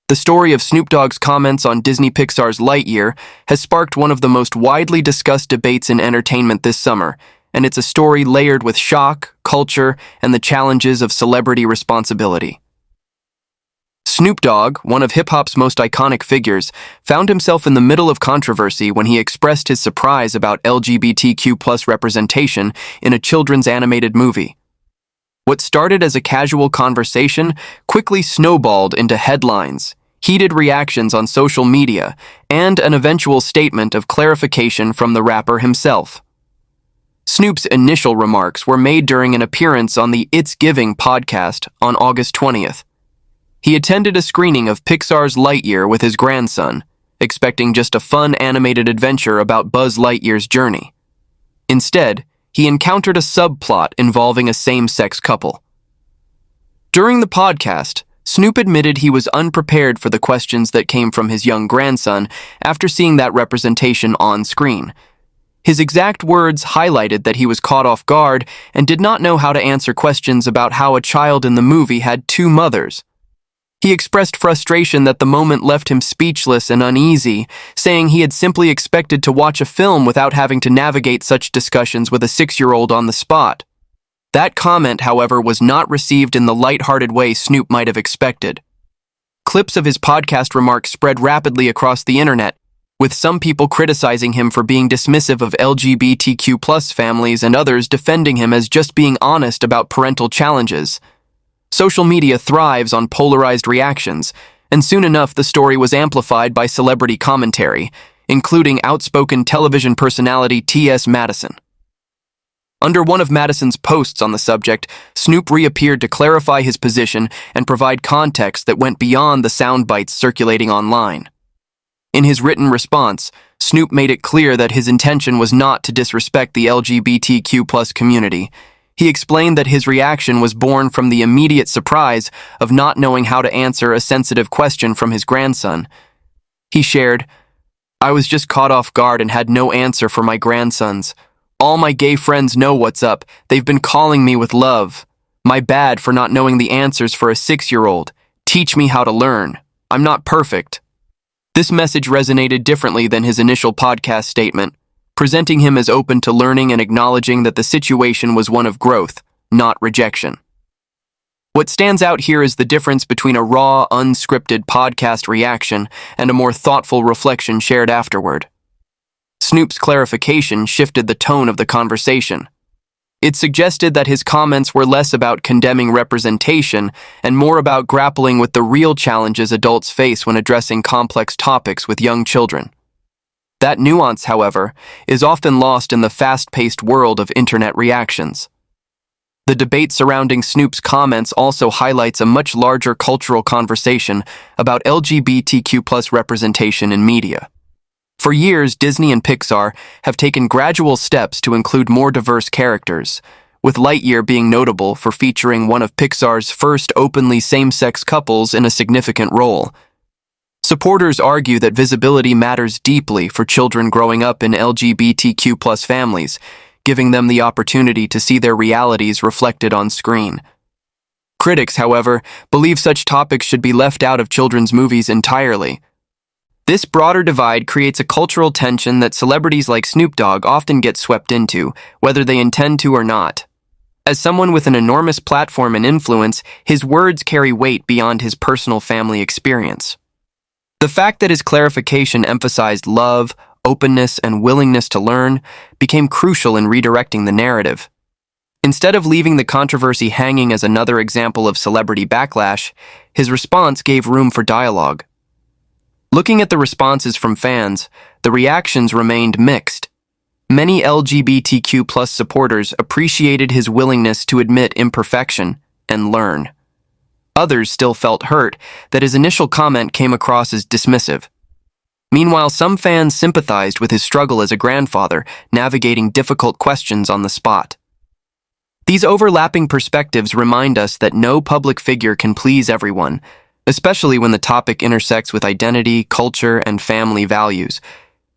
The story of Snoop Dogg's comments on Disney Pixar's Lightyear has sparked one of the most widely discussed debates in entertainment this summer, and it's a story layered with shock, culture, and the challenges of celebrity responsibility. Snoop Dogg, one of hip-hop's most iconic figures, found himself in the middle of controversy when he expressed his surprise about LGBTQ+ representation in a children's animated movie. What started as a casual conversation quickly snowballed into headlines, heated reactions on social media, and an eventual statement of clarification from the rapper himself. Snoop's initial remarks were made during an appearance on the It's Giving podcast on August 20th. He attended a screening of Pixar's Lightyear with his grandson, expecting just a fun animated adventure about Buzz Lightyear's journey. Instead, he encountered a subplot involving a same-sex couple. During the podcast, Snoop admitted he was unprepared for the questions that came from his young grandson after seeing that representation on screen. His exact words highlighted that he was caught off guard and did not know how to answer questions about how a child in the movie had two mothers. He expressed frustration that the moment left him speechless and uneasy, saying he had simply expected to watch a film without having to navigate such discussions with a 6-year-old on the spot. That comment, however, was not received in the lighthearted way Snoop might have expected. Clips of his podcast remarks spread rapidly across the internet, with some people criticizing him for being dismissive of LGBTQ+ families and others defending him as just being honest about parental challenges. Social media thrives on polarized reactions, and soon enough the story was amplified by celebrity commentary, including outspoken television personality T.S. Madison. Under one of Madison's posts on the subject, Snoop reappeared to clarify his position and provide context that went beyond the sound bites circulating online. In his written response, Snoop made it clear that his intention was not to disrespect the LGBTQ+ community. He explained that his reaction was born from the immediate surprise of not knowing how to answer a sensitive question from his grandson. He shared, "I was just caught off guard and had no answer for my grandsons. All my gay friends know what's up. They've been calling me with love. My bad for not knowing the answers for a 6-year-old. Teach me how to learn. I'm not perfect." This message resonated differently than his initial podcast statement, presenting him as open to learning and acknowledging that the situation was one of growth, not rejection. What stands out here is the difference between a raw, unscripted podcast reaction and a more thoughtful reflection shared afterward. Snoop's clarification shifted the tone of the conversation. It suggested that his comments were less about condemning representation and more about grappling with the real challenges adults face when addressing complex topics with young children. That nuance, however, is often lost in the fast-paced world of internet reactions. The debate surrounding Snoop's comments also highlights a much larger cultural conversation about LGBTQ+ representation in media. For years, Disney and Pixar have taken gradual steps to include more diverse characters, with Lightyear being notable for featuring one of Pixar's first openly same-sex couples in a significant role. Supporters argue that visibility matters deeply for children growing up in LGBTQ+ families, giving them the opportunity to see their realities reflected on screen. Critics, however, believe such topics should be left out of children's movies entirely. This broader divide creates a cultural tension that celebrities like Snoop Dogg often get swept into, whether they intend to or not. As someone with an enormous platform and influence, his words carry weight beyond his personal family experience. The fact that his clarification emphasized love, openness, and willingness to learn became crucial in redirecting the narrative. Instead of leaving the controversy hanging as another example of celebrity backlash, his response gave room for dialogue. Looking at the responses from fans, the reactions remained mixed. Many LGBTQ+ supporters appreciated his willingness to admit imperfection and learn. Others still felt hurt that his initial comment came across as dismissive. Meanwhile, some fans sympathized with his struggle as a grandfather, navigating difficult questions on the spot. These overlapping perspectives remind us that no public figure can please everyone, especially when the topic intersects with identity, culture, and family values.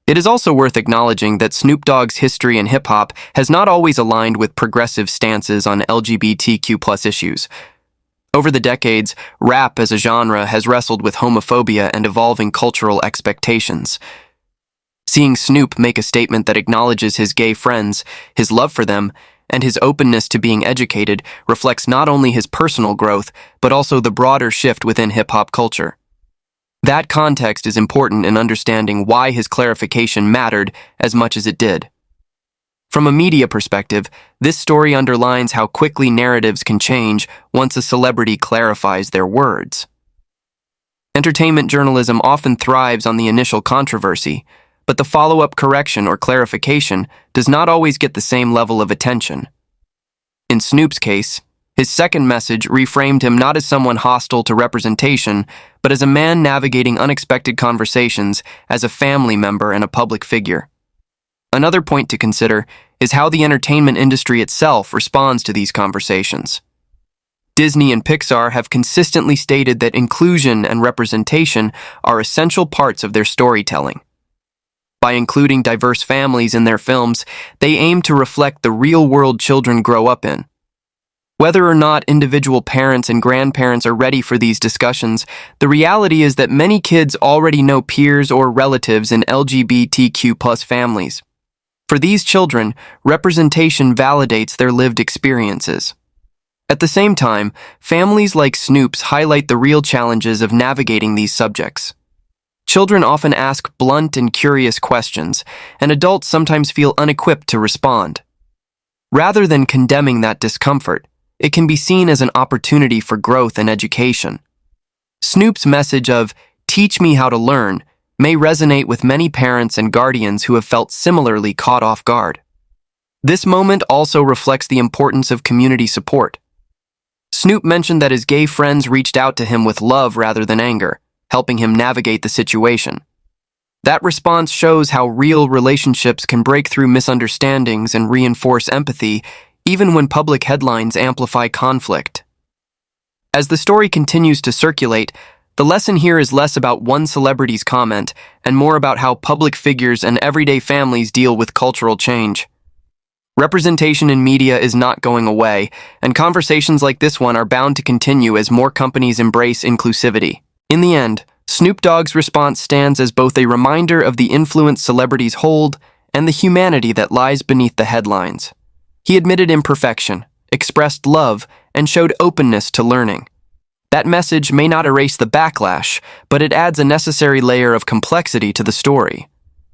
It is also worth acknowledging that Snoop Dogg's history in hip-hop has not always aligned with progressive stances on LGBTQ+ issues. Over the decades, rap as a genre has wrestled with homophobia and evolving cultural expectations. Seeing Snoop make a statement that acknowledges his gay friends, his love for them, and his openness to being educated reflects not only his personal growth, but also the broader shift within hip-hop culture. That context is important in understanding why his clarification mattered as much as it did. From a media perspective, this story underlines how quickly narratives can change once a celebrity clarifies their words. Entertainment journalism often thrives on the initial controversy, but the follow-up correction or clarification does not always get the same level of attention. In Snoop's case, his second message reframed him not as someone hostile to representation, but as a man navigating unexpected conversations as a family member and a public figure. Another point to consider is how the entertainment industry itself responds to these conversations. Disney and Pixar have consistently stated that inclusion and representation are essential parts of their storytelling. By including diverse families in their films, they aim to reflect the real-world children grow up in. Whether or not individual parents and grandparents are ready for these discussions, the reality is that many kids already know peers or relatives in LGBTQ+ families. For these children, representation validates their lived experiences. At the same time, families like Snoop's highlight the real challenges of navigating these subjects. Children often ask blunt and curious questions, and adults sometimes feel unequipped to respond. Rather than condemning that discomfort, it can be seen as an opportunity for growth and education. Snoop's message of, "Teach me how to learn," may resonate with many parents and guardians who have felt similarly caught off guard. This moment also reflects the importance of community support. Snoop mentioned that his gay friends reached out to him with love rather than anger, helping him navigate the situation. That response shows how real relationships can break through misunderstandings and reinforce empathy, even when public headlines amplify conflict. As the story continues to circulate, the lesson here is less about one celebrity's comment and more about how public figures and everyday families deal with cultural change. Representation in media is not going away, and conversations like this one are bound to continue as more companies embrace inclusivity. In the end, Snoop Dogg's response stands as both a reminder of the influence celebrities hold and the humanity that lies beneath the headlines. He admitted imperfection, expressed love, and showed openness to learning. That message may not erase the backlash, but it adds a necessary layer of complexity to the story.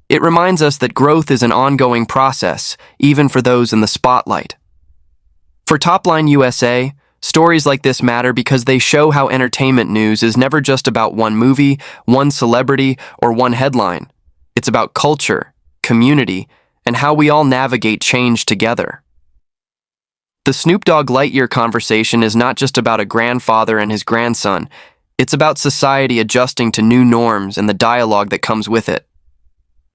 It reminds us that growth is an ongoing process, even for those in the spotlight. For Topline USA, stories like this matter because they show how entertainment news is never just about one movie, one celebrity, or one headline. It's about culture, community, and how we all navigate change together. The Snoop Dogg Lightyear conversation is not just about a grandfather and his grandson. It's about society adjusting to new norms and the dialogue that comes with it.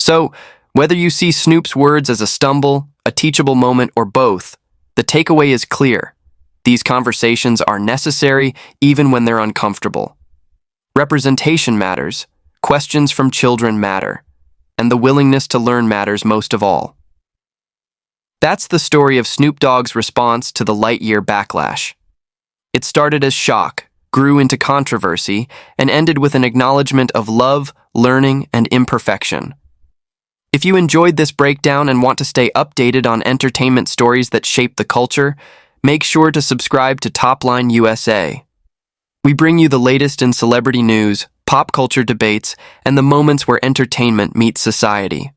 So, whether you see Snoop's words as a stumble, a teachable moment, or both, the takeaway is clear. These conversations are necessary even when they're uncomfortable. Representation matters, questions from children matter, and the willingness to learn matters most of all. That's the story of Snoop Dogg's response to the Lightyear backlash. It started as shock, grew into controversy, and ended with an acknowledgement of love, learning, and imperfection. If you enjoyed this breakdown and want to stay updated on entertainment stories that shape the culture, make sure to subscribe to Topline USA. We bring you the latest in celebrity news, pop culture debates, and the moments where entertainment meets society.